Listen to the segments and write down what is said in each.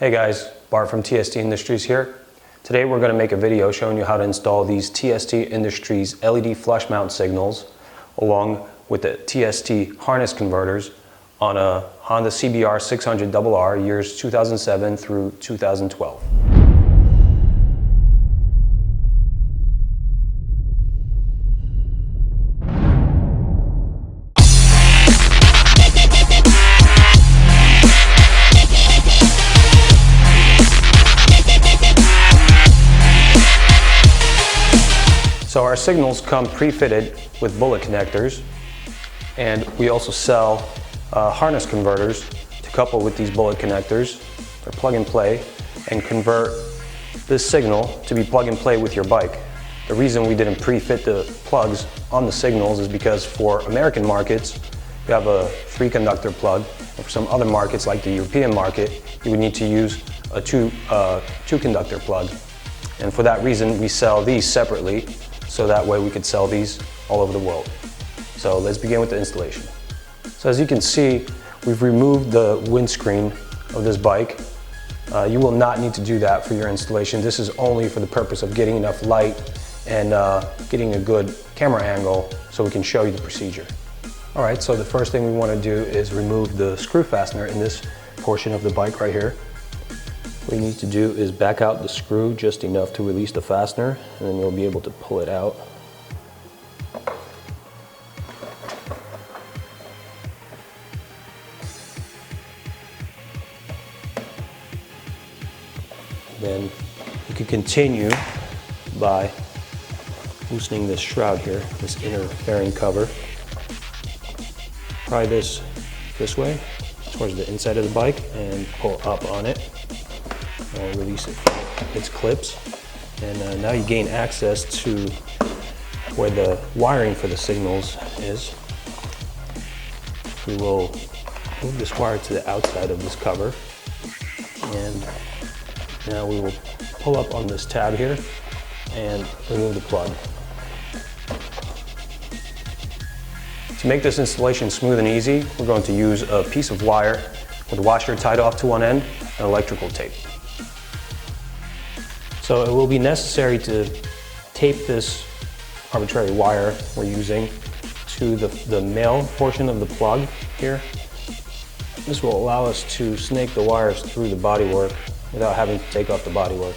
Hey guys, Bart from TST Industries here. Today we're going to make a video showing you how to install these TST Industries LED Flushmount Signals along with the TST harness converters on a Honda CBR 600RR years 2007 through 2012. So our signals come pre-fitted with bullet connectors, and we also sell harness converters to couple with these bullet connectors. They're plug and play and convert this signal to be plug and play with your bike. The reason we didn't pre-fit the plugs on the signals is because for American markets, you have a 3-conductor plug, and for some other markets like the European market, you would need to use a 2-conductor plug. And for that reason, we sell these separately, so that way we could sell these all over the world. So let's begin with the installation. So as you can see, we've removed the windscreen of this bike. You will not need to do that for your installation. This is only for the purpose of getting enough light and getting a good camera angle so we can show you the procedure. All right, so the first thing we want to do is remove the screw fastener in this portion of the bike right here. What you need to do is back out the screw just enough to release the fastener, and then you'll be able to pull it out. Then you can continue by loosening this shroud here, this inner fairing cover. Pry this way towards the inside of the bike and pull up on it. I'll release it from its clips, and now you gain access to where the wiring for the signals is. We will move this wire to the outside of this cover, and now we will pull up on this tab here and remove the plug. To make this installation smooth and easy, we're going to use a piece of wire with a washer tied off to one end and electrical tape. So it will be necessary to tape this arbitrary wire we're using to the male portion of the plug here. This will allow us to snake the wires through the bodywork without having to take off the bodywork.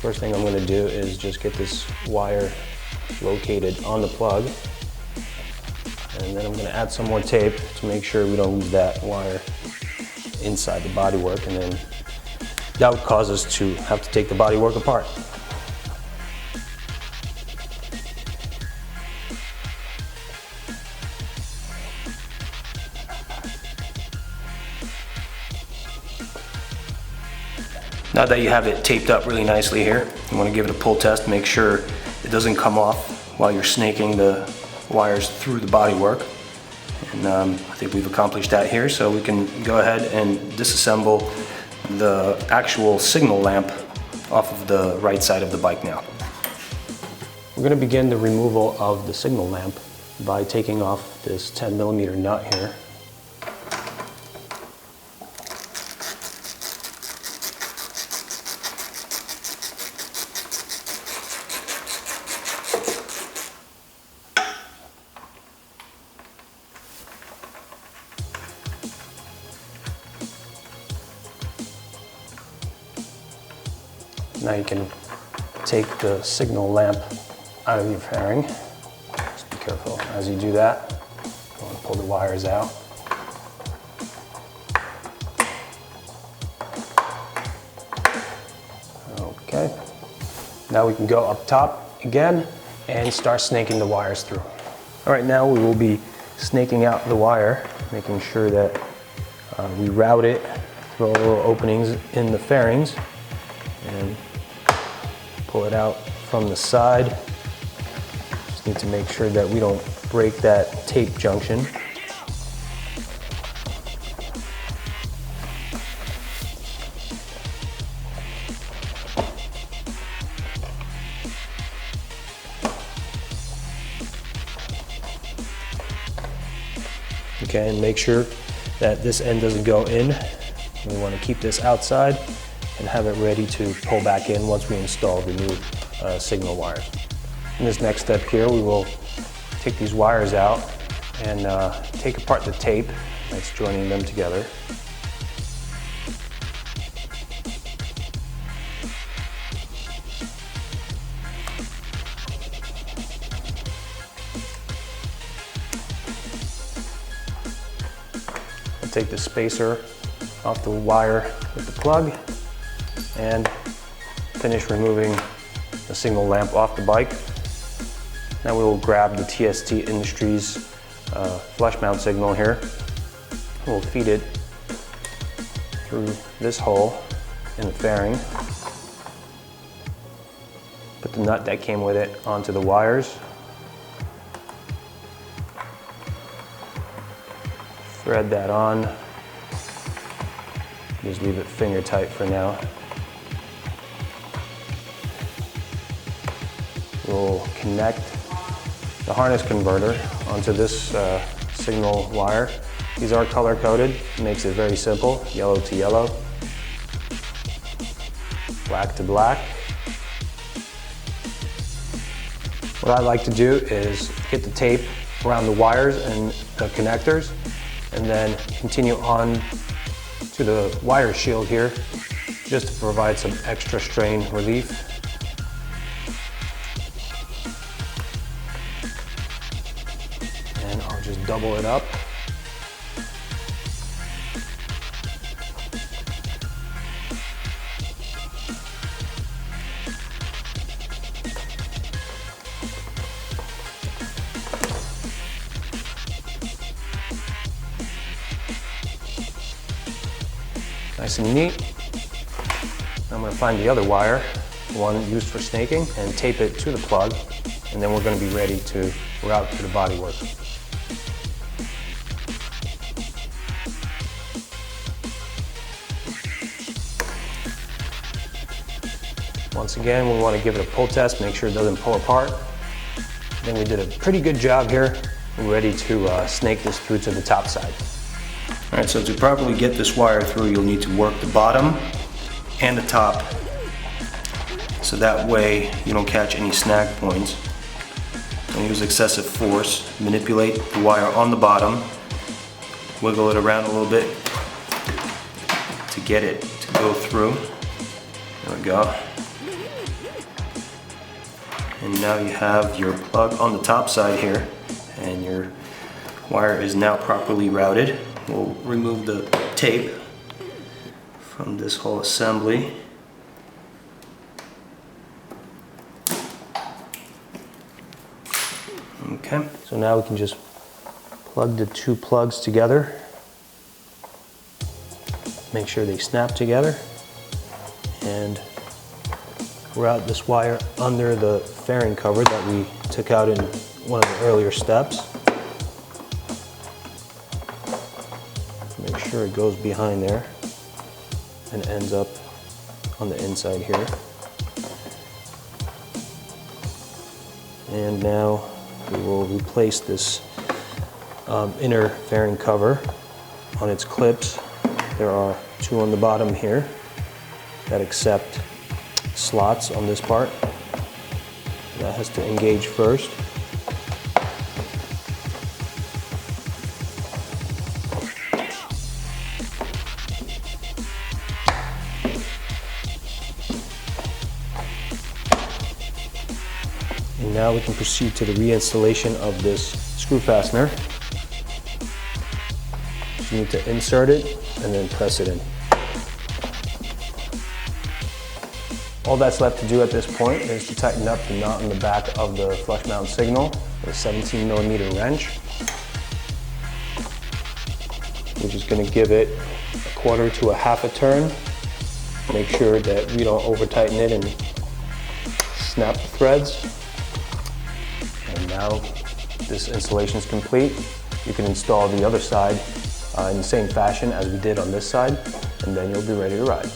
First thing I'm going to do is just get this wire located on the plug, and then I'm going to add some more tape to make sure we don't lose that wire inside the bodywork, and then that would cause us to have to take the bodywork apart. Now that you have it taped up really nicely here, you want to give it a pull test, make sure it doesn't come off while you're snaking the wires through the bodywork. And I think we've accomplished that here, so we can go ahead and disassemble the actual signal lamp off of the right side of the bike now. We're going to begin the removal of the signal lamp by taking off this 10mm nut here. Now you can take the signal lamp out of your fairing. Just be careful as you do that. You want to pull the wires out. Okay. Now we can go up top again and start snaking the wires through. All right, now we will be snaking out the wire, making sure that we route it through all the little openings in the fairings, and pull it out from the side. Just need to make sure that we don't break that tape junction. Okay, and make sure that this end doesn't go in We want to keep this outside and have it ready to pull back in once we install the new signal wires. In this next step here, we will take these wires out and take apart the tape that's joining them together. I'll take the spacer off the wire with the plug and finish removing the signal lamp off the bike. Now we will grab the TST Industries Flushmount signal here. We'll feed it through this hole in the fairing. Put the nut that came with it onto the wires. Thread that on. Just leave it finger tight for now. We'll connect the harness converter onto this signal wire. These are color coded, makes it very simple. Yellow to yellow, black to black. What I like to do is get the tape around the wires and the connectors and then continue on to the wire shield here just to provide some extra strain relief. And I'll just double it up. Nice and neat. I'm going to find the other wire, the one used for snaking, and tape it to the plug, and then we're going to be ready to route to the bodywork. Once again, we want to give it a pull test, make sure it doesn't pull apart. I think we did a pretty good job here. We're ready to snake this through to the top side. Alright, so to properly get this wire through, you'll need to work the bottom and the top, so that way you don't catch any snag points. Don't use excessive force. Manipulate the wire on the bottom, wiggle it around a little bit to get it to go through. There we go. And now you have your plug on the top side here, and your wire is now properly routed. We'll remove the tape from this whole assembly. Okay, so now we can just plug the two plugs together. Make sure they snap together and route this wire under the fairing cover that we took out in one of the earlier steps. Make sure it goes behind there and ends up on the inside here. And now we will replace this inner fairing cover on its clips. There are two on the bottom here that accept slots on this part. That has to engage first. And now we can proceed to the reinstallation of this screw fastener. You need to insert it and then press it in. All that's left to do at this point is to tighten up the nut on the back of the flush mount signal with a 17mm wrench. We're just going to give it a quarter to a half a turn. Make sure that we don't over tighten it and snap the threads. And now this installation is complete. You can install the other side in the same fashion as we did on this side, and then you'll be ready to ride.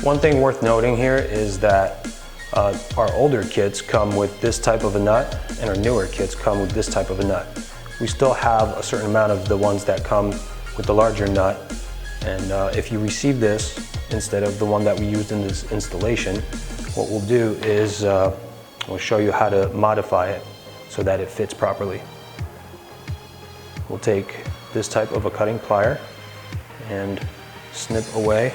One thing worth noting here is that our older kits come with this type of a nut, and our newer kits come with this type of a nut. We still have a certain amount of the ones that come with the larger nut, And if you receive this instead of the one that we used in this installation, what we'll do is we'll show you how to modify it so that it fits properly. We'll take this type of a cutting plier and snip away.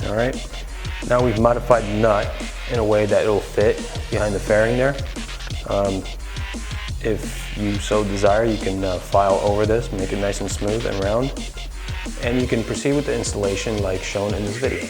All right, now we've modified the nut in a way that it'll fit behind the fairing there. If you so desire, you can file over this, make it nice and smooth and round, and you can proceed with the installation like shown in this video.